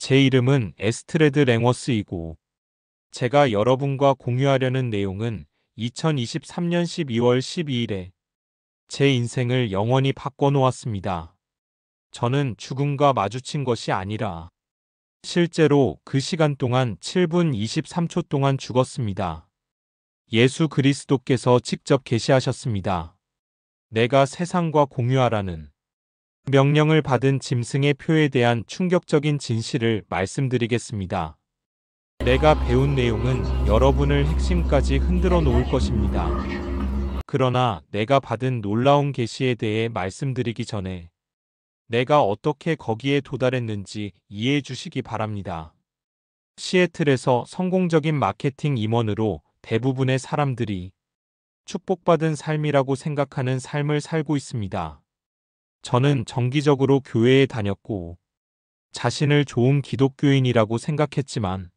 제 이름은 에스트레드 랭워스이고 제가 여러분과 공유하려는 내용은 2023년 12월 12일에 제 인생을 영원히 바꿔놓았습니다. 저는 죽음과 마주친 것이 아니라 실제로 그 시간 동안 7분 23초 동안 죽었습니다. 예수 그리스도께서 직접 계시하셨습니다. 내가 세상과 공유하라는 명령을 받은 짐승의 표에 대한 충격적인 진실을 말씀드리겠습니다. 내가 배운 내용은 여러분을 핵심까지 흔들어 놓을 것입니다. 그러나 내가 받은 놀라운 계시에 대해 말씀드리기 전에 내가 어떻게 거기에 도달했는지 이해해 주시기 바랍니다. 시애틀에서 성공적인 마케팅 임원으로 대부분의 사람들이 축복받은 삶이라고 생각하는 삶을 살고 있습니다. 저는 정기적으로 교회에 다녔고 자신을 좋은 기독교인이라고 생각했지만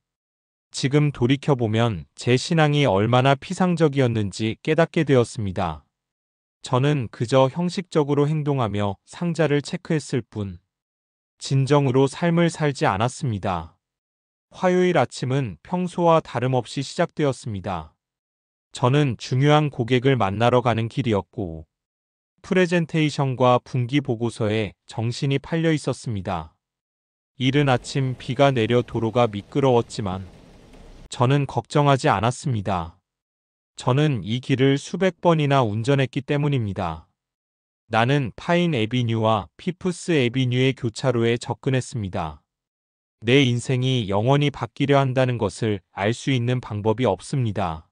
지금 돌이켜보면 제 신앙이 얼마나 피상적이었는지 깨닫게 되었습니다. 저는 그저 형식적으로 행동하며 상자를 체크했을 뿐 진정으로 삶을 살지 않았습니다. 화요일 아침은 평소와 다름없이 시작되었습니다. 저는 중요한 고객을 만나러 가는 길이었고 프레젠테이션과 분기 보고서에 정신이 팔려 있었습니다. 이른 아침 비가 내려 도로가 미끄러웠지만 저는 걱정하지 않았습니다. 저는 이 길을 수백 번이나 운전했기 때문입니다. 나는 파인 애비뉴와 피프스 애비뉴의 교차로에 접근했습니다. 내 인생이 영원히 바뀌려 한다는 것을 알 수 있는 방법이 없습니다.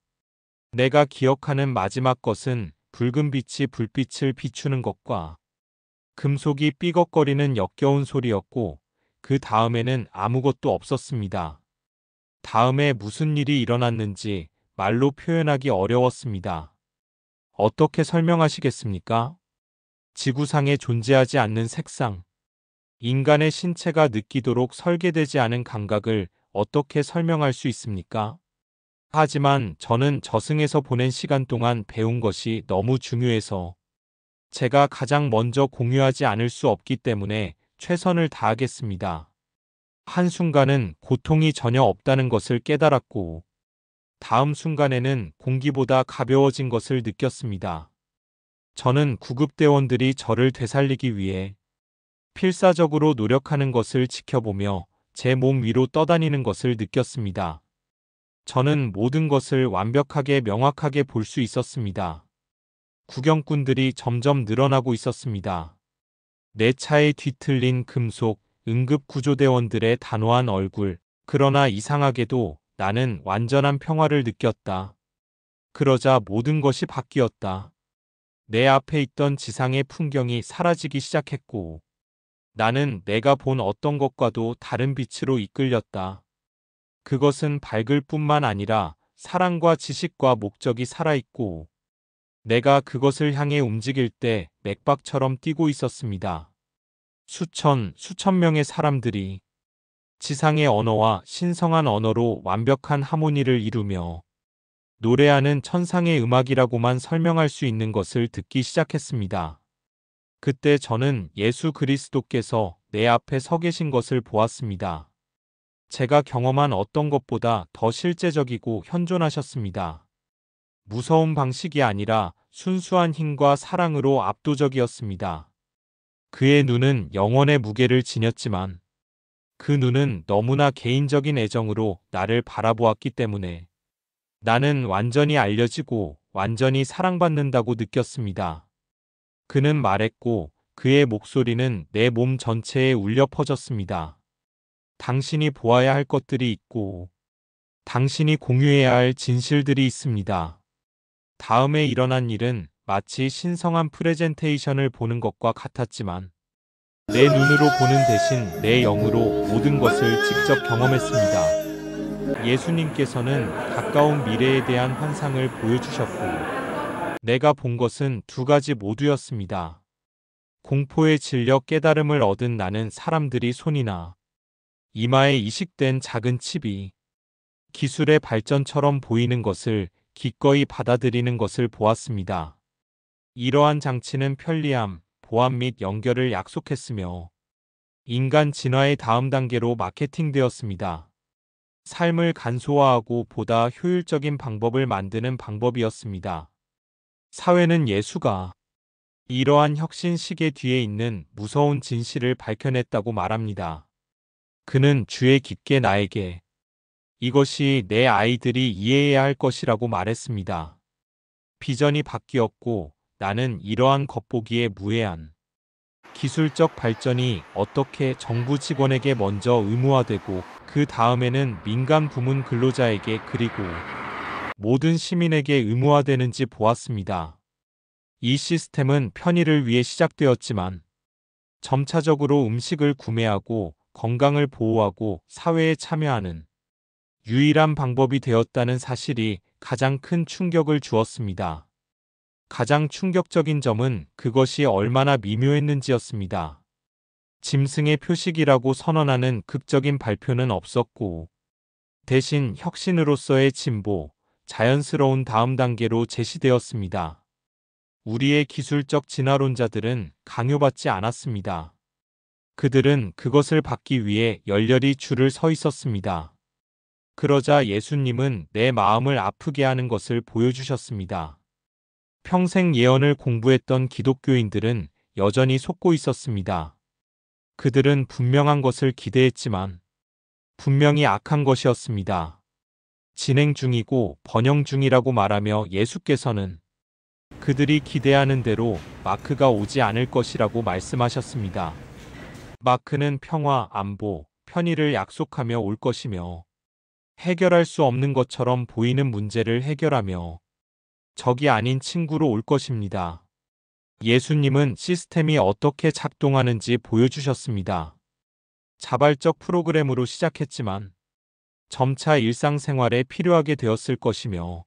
내가 기억하는 마지막 것은 붉은 빛이 불빛을 비추는 것과 금속이 삐걱거리는 역겨운 소리였고 그 다음에는 아무것도 없었습니다. 다음에 무슨 일이 일어났는지 말로 표현하기 어려웠습니다. 어떻게 설명하시겠습니까? 지구상에 존재하지 않는 색상, 인간의 신체가 느끼도록 설계되지 않은 감각을 어떻게 설명할 수 있습니까? 하지만 저는 저승에서 보낸 시간 동안 배운 것이 너무 중요해서 제가 가장 먼저 공유하지 않을 수 없기 때문에 최선을 다하겠습니다. 한순간은 고통이 전혀 없다는 것을 깨달았고 다음 순간에는 공기보다 가벼워진 것을 느꼈습니다. 저는 구급대원들이 저를 되살리기 위해 필사적으로 노력하는 것을 지켜보며 제 몸 위로 떠다니는 것을 느꼈습니다. 저는 모든 것을 완벽하게 명확하게 볼 수 있었습니다. 구경꾼들이 점점 늘어나고 있었습니다. 내 차에 뒤틀린 금속, 응급구조대원들의 단호한 얼굴, 그러나 이상하게도 나는 완전한 평화를 느꼈다. 그러자 모든 것이 바뀌었다. 내 앞에 있던 지상의 풍경이 사라지기 시작했고, 나는 내가 본 어떤 것과도 다른 빛으로 이끌렸다. 그것은 밝을 뿐만 아니라 사랑과 지식과 목적이 살아있고, 내가 그것을 향해 움직일 때 맥박처럼 뛰고 있었습니다. 수천 명의 사람들이 지상의 언어와 신성한 언어로 완벽한 하모니를 이루며 노래하는 천상의 음악이라고만 설명할 수 있는 것을 듣기 시작했습니다. 그때 저는 예수 그리스도께서 내 앞에 서 계신 것을 보았습니다. 제가 경험한 어떤 것보다 더 실제적이고 현존하셨습니다. 무서운 방식이 아니라 순수한 힘과 사랑으로 압도적이었습니다. 그의 눈은 영원의 무게를 지녔지만 그 눈은 너무나 개인적인 애정으로 나를 바라보았기 때문에 나는 완전히 알려지고 완전히 사랑받는다고 느꼈습니다. 그는 말했고 그의 목소리는 내 몸 전체에 울려 퍼졌습니다. 당신이 보아야 할 것들이 있고 당신이 공유해야 할 진실들이 있습니다. 다음에 일어난 일은 마치 신성한 프레젠테이션을 보는 것과 같았지만 내 눈으로 보는 대신 내 영으로 모든 것을 직접 경험했습니다. 예수님께서는 가까운 미래에 대한 환상을 보여주셨고 내가 본 것은 두 가지 모두였습니다. 공포에 질려 깨달음을 얻은 나는 사람들이 손이나 이마에 이식된 작은 칩이 기술의 발전처럼 보이는 것을 기꺼이 받아들이는 것을 보았습니다. 이러한 장치는 편리함, 보안 및 연결을 약속했으며 인간 진화의 다음 단계로 마케팅되었습니다. 삶을 간소화하고 보다 효율적인 방법을 만드는 방법이었습니다. 사회는 예수가 이러한 혁신 시계 뒤에 있는 무서운 진실을 밝혀냈다고 말합니다. 그는 주의 깊게 나에게 이것이 내 아이들이 이해해야 할 것이라고 말했습니다. 비전이 바뀌었고 나는 이러한 겉보기에 무해한 기술적 발전이 어떻게 정부 직원에게 먼저 의무화되고 그 다음에는 민간 부문 근로자에게 그리고 모든 시민에게 의무화되는지 보았습니다. 이 시스템은 편의를 위해 시작되었지만 점차적으로 음식을 구매하고 건강을 보호하고 사회에 참여하는 유일한 방법이 되었다는 사실이 가장 큰 충격을 주었습니다. 가장 충격적인 점은 그것이 얼마나 미묘했는지였습니다. 짐승의 표식이라고 선언하는 극적인 발표는 없었고 대신 혁신으로서의 진보, 자연스러운 다음 단계로 제시되었습니다. 우리의 기술적 진화론자들은 강요받지 않았습니다. 그들은 그것을 받기 위해 열렬히 줄을 서 있었습니다. 그러자 예수님은 내 마음을 아프게 하는 것을 보여주셨습니다. 평생 예언을 공부했던 기독교인들은 여전히 속고 있었습니다. 그들은 분명한 것을 기대했지만 분명히 악한 것이었습니다. 진행 중이고 번영 중이라고 말하며 예수께서는 그들이 기대하는 대로 마크가 오지 않을 것이라고 말씀하셨습니다. 마크는 평화, 안보, 편의를 약속하며 올 것이며 해결할 수 없는 것처럼 보이는 문제를 해결하며 적이 아닌 친구로 올 것입니다. 예수님은 시스템이 어떻게 작동하는지 보여주셨습니다. 자발적 프로그램으로 시작했지만 점차 일상생활에 필요하게 되었을 것이며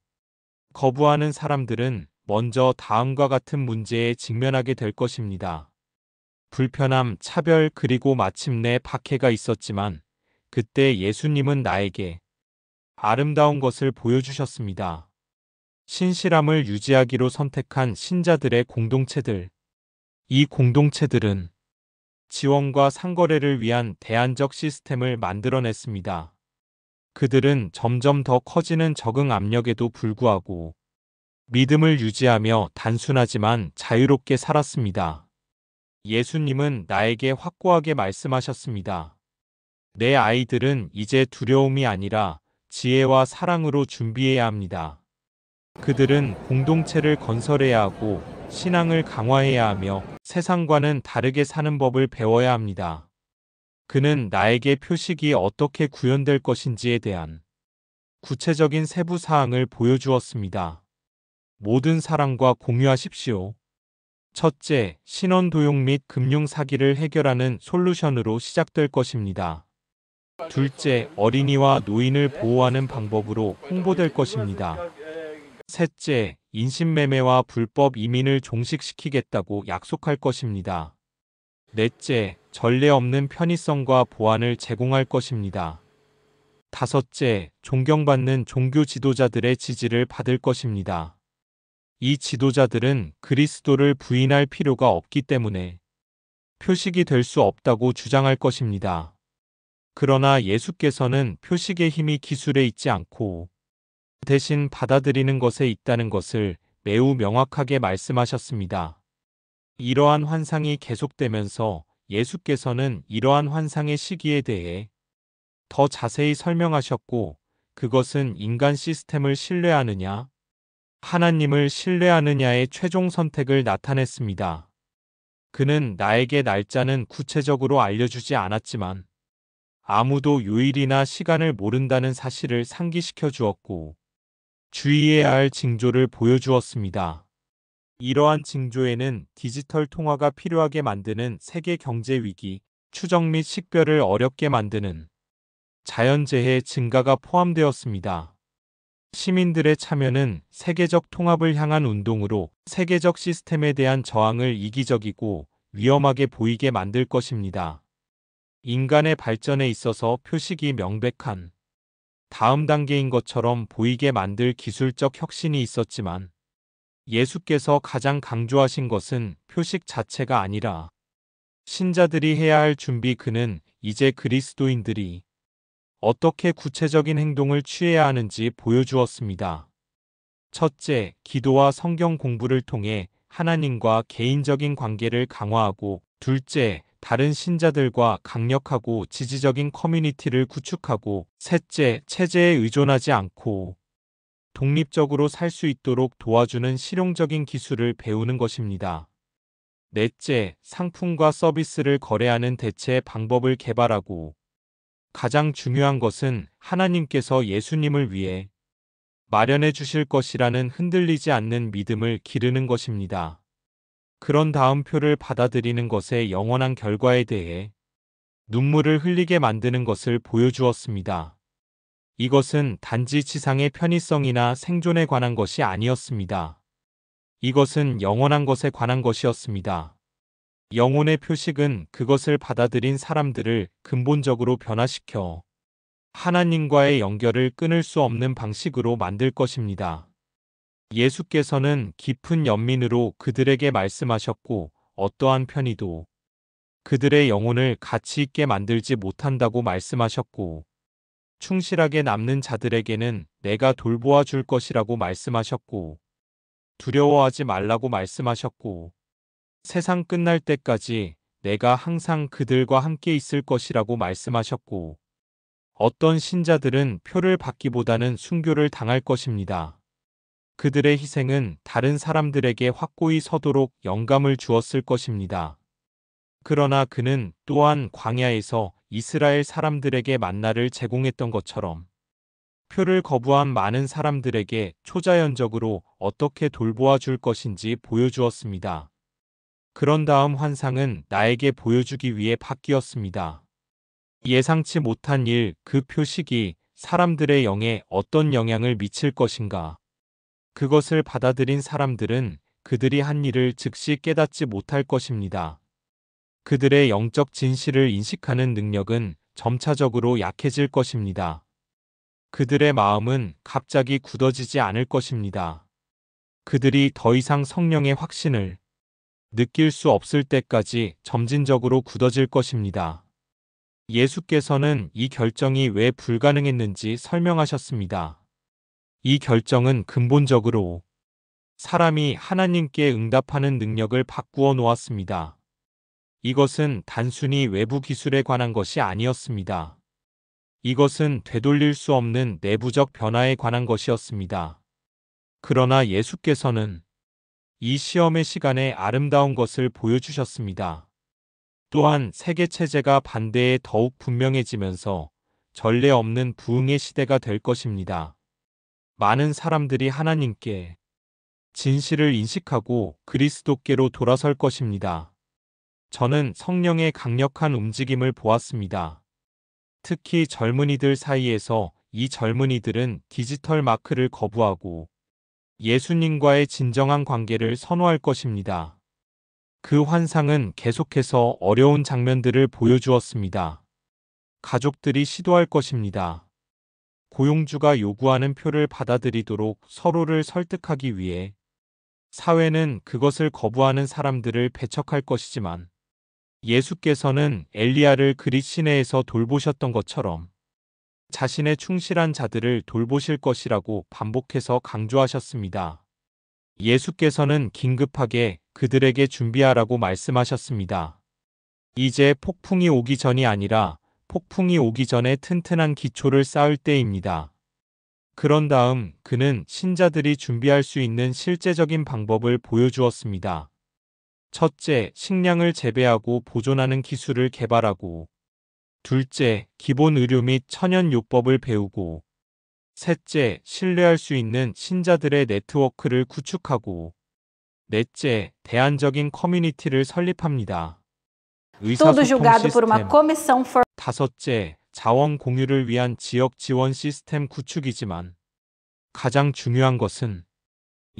거부하는 사람들은 먼저 다음과 같은 문제에 직면하게 될 것입니다. 불편함, 차별, 그리고 마침내 박해가 있었지만 그때 예수님은 나에게 아름다운 것을 보여주셨습니다. 신실함을 유지하기로 선택한 신자들의 공동체들. 이 공동체들은 지원과 상거래를 위한 대안적 시스템을 만들어냈습니다. 그들은 점점 더 커지는 적응 압력에도 불구하고 믿음을 유지하며 단순하지만 자유롭게 살았습니다. 예수님은 나에게 확고하게 말씀하셨습니다. 내 아이들은 이제 두려움이 아니라 지혜와 사랑으로 준비해야 합니다. 그들은 공동체를 건설해야 하고 신앙을 강화해야 하며 세상과는 다르게 사는 법을 배워야 합니다. 그는 나에게 표식이 어떻게 구현될 것인지에 대한 구체적인 세부 사항을 보여주었습니다. 모든 사람과 공유하십시오. 첫째, 신원 도용 및 금융 사기를 해결하는 솔루션으로 시작될 것입니다. 둘째, 어린이와 노인을 보호하는 방법으로 홍보될 것입니다. 셋째, 인신매매와 불법 이민을 종식시키겠다고 약속할 것입니다. 넷째, 전례 없는 편의성과 보안을 제공할 것입니다. 다섯째, 존경받는 종교 지도자들의 지지를 받을 것입니다. 이 지도자들은 그리스도를 부인할 필요가 없기 때문에 표식이 될 수 없다고 주장할 것입니다. 그러나 예수께서는 표식의 힘이 기술에 있지 않고 대신 받아들이는 것에 있다는 것을 매우 명확하게 말씀하셨습니다. 이러한 환상이 계속되면서 예수께서는 이러한 환상의 시기에 대해 더 자세히 설명하셨고 그것은 인간 시스템을 신뢰하느냐, 하나님을 신뢰하느냐의 최종 선택을 나타냈습니다. 그는 나에게 날짜는 구체적으로 알려주지 않았지만 아무도 요일이나 시간을 모른다는 사실을 상기시켜 주었고 주의해야 할 징조를 보여주었습니다. 이러한 징조에는 디지털 통화가 필요하게 만드는 세계 경제 위기, 추적 및 식별을 어렵게 만드는 자연재해 증가가 포함되었습니다. 시민들의 참여는 세계적 통합을 향한 운동으로 세계적 시스템에 대한 저항을 이기적이고 위험하게 보이게 만들 것입니다. 인간의 발전에 있어서 표식이 명백한 다음 단계인 것처럼 보이게 만들 기술적 혁신이 있었지만 예수께서 가장 강조하신 것은 표식 자체가 아니라 신자들이 해야 할 준비 그는 이제 그리스도인들이 어떻게 구체적인 행동을 취해야 하는지 보여주었습니다. 첫째, 기도와 성경 공부를 통해 하나님과 개인적인 관계를 강화하고, 둘째, 다른 신자들과 강력하고 지지적인 커뮤니티를 구축하고, 셋째, 체제에 의존하지 않고 독립적으로 살 수 있도록 도와주는 실용적인 기술을 배우는 것입니다. 넷째, 상품과 서비스를 거래하는 대체 방법을 개발하고, 가장 중요한 것은 하나님께서 예수님을 위해 마련해 주실 것이라는 흔들리지 않는 믿음을 기르는 것입니다. 그런 다음 표를 받아들이는 것의 영원한 결과에 대해 눈물을 흘리게 만드는 것을 보여주었습니다. 이것은 단지 지상의 편의성이나 생존에 관한 것이 아니었습니다. 이것은 영원한 것에 관한 것이었습니다. 영혼의 표식은 그것을 받아들인 사람들을 근본적으로 변화시켜 하나님과의 연결을 끊을 수 없는 방식으로 만들 것입니다. 예수께서는 깊은 연민으로 그들에게 말씀하셨고, 어떠한 편의도 그들의 영혼을 가치 있게 만들지 못한다고 말씀하셨고, 충실하게 남는 자들에게는 내가 돌보아 줄 것이라고 말씀하셨고, 두려워하지 말라고 말씀하셨고, 세상 끝날 때까지 내가 항상 그들과 함께 있을 것이라고 말씀하셨고, 어떤 신자들은 표를 받기보다는 순교를 당할 것입니다. 그들의 희생은 다른 사람들에게 확고히 서도록 영감을 주었을 것입니다. 그러나 그는 또한 광야에서 이스라엘 사람들에게 만나를 제공했던 것처럼 표를 거부한 많은 사람들에게 초자연적으로 어떻게 돌보아 줄 것인지 보여주었습니다. 그런 다음 환상은 나에게 보여주기 위해 바뀌었습니다. 예상치 못한 일, 그 표식이 사람들의 영에 어떤 영향을 미칠 것인가. 그것을 받아들인 사람들은 그들이 한 일을 즉시 깨닫지 못할 것입니다. 그들의 영적 진실을 인식하는 능력은 점차적으로 약해질 것입니다. 그들의 마음은 갑자기 굳어지지 않을 것입니다. 그들이 더 이상 성령의 확신을 느낄 수 없을 때까지 점진적으로 굳어질 것입니다. 예수께서는 이 결정이 왜 불가능했는지 설명하셨습니다. 이 결정은 근본적으로 사람이 하나님께 응답하는 능력을 바꾸어 놓았습니다. 이것은 단순히 외부 기술에 관한 것이 아니었습니다. 이것은 되돌릴 수 없는 내부적 변화에 관한 것이었습니다. 그러나 예수께서는 이 시험의 시간에 아름다운 것을 보여주셨습니다. 또한 세계 체제가 반대에 더욱 분명해지면서 전례 없는 부흥의 시대가 될 것입니다. 많은 사람들이 하나님께 진실을 인식하고 그리스도께로 돌아설 것입니다. 저는 성령의 강력한 움직임을 보았습니다. 특히 젊은이들 사이에서 이 젊은이들은 디지털 마크를 거부하고 예수님과의 진정한 관계를 선호할 것입니다. 그 환상은 계속해서 어려운 장면들을 보여주었습니다. 가족들이 시도할 것입니다. 고용주가 요구하는 표를 받아들이도록 서로를 설득하기 위해 사회는 그것을 거부하는 사람들을 배척할 것이지만, 예수께서는 엘리야를 그릿 시내에서 돌보셨던 것처럼 자신의 충실한 자들을 돌보실 것이라고 반복해서 강조하셨습니다. 예수께서는 긴급하게 그들에게 준비하라고 말씀하셨습니다. 이제 폭풍이 오기 전이 아니라 폭풍이 오기 전에 튼튼한 기초를 쌓을 때입니다. 그런 다음 그는 신자들이 준비할 수 있는 실제적인 방법을 보여주었습니다. 첫째, 식량을 재배하고 보존하는 기술을 개발하고, 둘째, 기본 의료 및 천연 요법을 배우고, 셋째, 신뢰할 수 있는 신자들의 네트워크를 구축하고, 넷째, 대안적인 커뮤니티를 설립합니다. Tudo 의사소통 julgado por uma 시스템. comissão 다섯째, 자원 공유를 위한 지역 지원 시스템 구축이지만, 가장 중요한 것은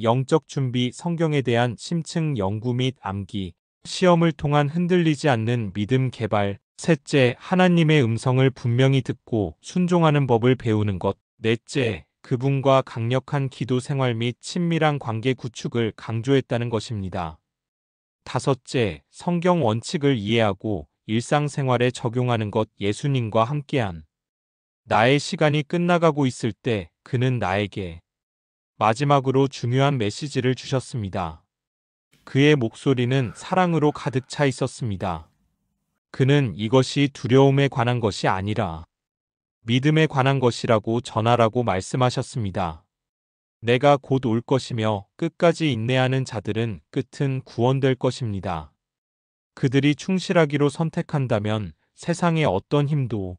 영적 준비, 성경에 대한 심층 연구 및 암기, 시험을 통한 흔들리지 않는 믿음 개발, 셋째, 하나님의 음성을 분명히 듣고 순종하는 법을 배우는 것, 넷째, 그분과 강력한 기도 생활 및 친밀한 관계 구축을 강조했다는 것입니다. 5째, 성경 원칙을 이해하고 일상생활에 적용하는 것. 예수님과 함께한 나의 시간이 끝나가고 있을 때 그는 나에게 마지막으로 중요한 메시지를 주셨습니다. 그의 목소리는 사랑으로 가득 차 있었습니다. 그는 이것이 두려움에 관한 것이 아니라 믿음에 관한 것이라고 전하라고 말씀하셨습니다. 내가 곧 올 것이며 끝까지 인내하는 자들은 끝은 구원될 것입니다. 그들이 충실하기로 선택한다면 세상의 어떤 힘도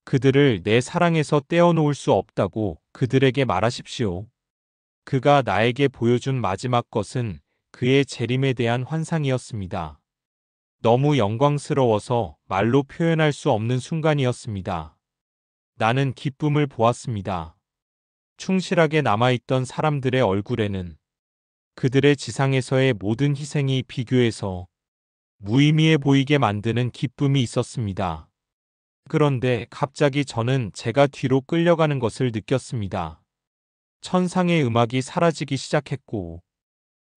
그들을 내 사랑에서 떼어놓을 수 없다고 그들에게 말하십시오. 그가 나에게 보여준 마지막 것은 그의 재림에 대한 환상이었습니다. 너무 영광스러워서 말로 표현할 수 없는 순간이었습니다. 나는 기쁨을 보았습니다. 충실하게 남아있던 사람들의 얼굴에는 그들의 지상에서의 모든 희생이 비교해서 무의미해 보이게 만드는 기쁨이 있었습니다. 그런데 갑자기 저는 제가 뒤로 끌려가는 것을 느꼈습니다. 천상의 음악이 사라지기 시작했고,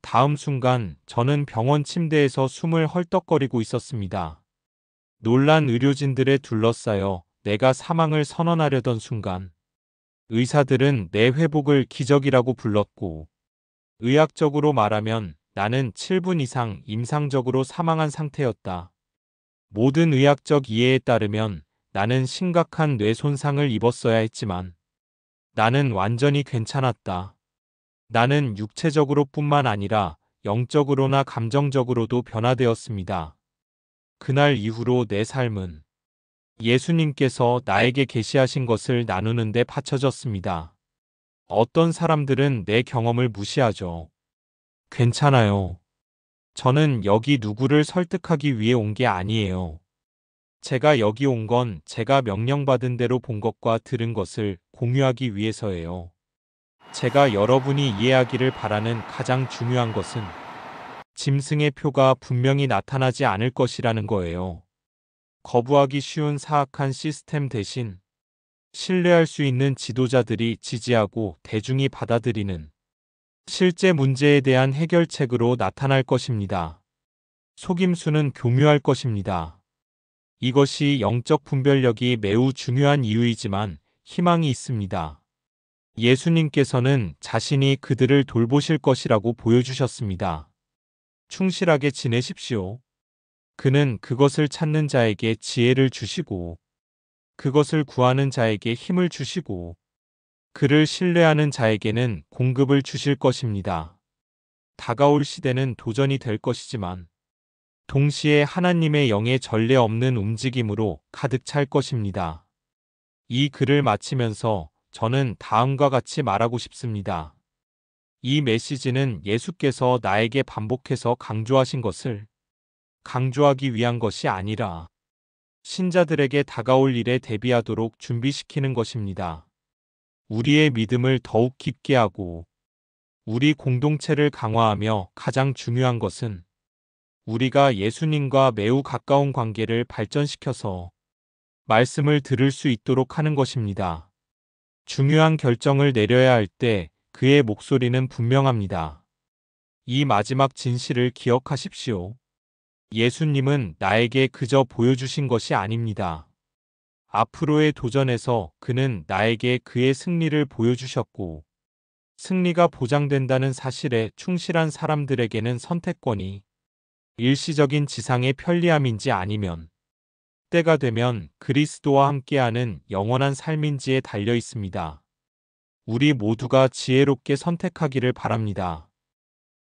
다음 순간 저는 병원 침대에서 숨을 헐떡거리고 있었습니다. 놀란 의료진들에 둘러싸여 내가 사망을 선언하려던 순간, 의사들은 내 회복을 기적이라고 불렀고, 의학적으로 말하면 나는 7분 이상 임상적으로 사망한 상태였다. 모든 의학적 이해에 따르면 나는 심각한 뇌 손상을 입었어야 했지만 나는 완전히 괜찮았다. 나는 육체적으로 뿐만 아니라 영적으로나 감정적으로도 변화되었습니다. 그날 이후로 내 삶은 예수님께서 나에게 계시하신 것을 나누는 데 바쳐졌습니다. 어떤 사람들은 내 경험을 무시하죠. 괜찮아요. 저는 여기 누구를 설득하기 위해 온 게 아니에요. 제가 여기 온 건 제가 명령받은 대로 본 것과 들은 것을 공유하기 위해서예요. 제가 여러분이 이해하기를 바라는 가장 중요한 것은 짐승의 표가 분명히 나타나지 않을 것이라는 거예요. 거부하기 쉬운 사악한 시스템 대신 신뢰할 수 있는 지도자들이 지지하고 대중이 받아들이는 실제 문제에 대한 해결책으로 나타날 것입니다. 속임수는 교묘할 것입니다. 이것이 영적 분별력이 매우 중요한 이유이지만 희망이 있습니다. 예수님께서는 자신이 그들을 돌보실 것이라고 보여주셨습니다. 충실하게 지내십시오. 그는 그것을 찾는 자에게 지혜를 주시고, 그것을 구하는 자에게 힘을 주시고, 그를 신뢰하는 자에게는 공급을 주실 것입니다. 다가올 시대는 도전이 될 것이지만, 동시에 하나님의 영의 전례 없는 움직임으로 가득 찰 것입니다. 이 글을 마치면서 저는 다음과 같이 말하고 싶습니다. 이 메시지는 예수께서 나에게 반복해서 강조하신 것을 강조하기 위한 것이 아니라 신자들에게 다가올 일에 대비하도록 준비시키는 것입니다. 우리의 믿음을 더욱 깊게 하고 우리 공동체를 강화하며 가장 중요한 것은 우리가 예수님과 매우 가까운 관계를 발전시켜서 말씀을 들을 수 있도록 하는 것입니다. 중요한 결정을 내려야 할 때 그의 목소리는 분명합니다. 이 마지막 진실을 기억하십시오. 예수님은 나에게 그저 보여주신 것이 아닙니다. 앞으로의 도전에서 그는 나에게 그의 승리를 보여주셨고, 승리가 보장된다는 사실에 충실한 사람들에게는 선택권이 일시적인 지상의 편리함인지 아니면 때가 되면 그리스도와 함께하는 영원한 삶인지에 달려 있습니다. 우리 모두가 지혜롭게 선택하기를 바랍니다.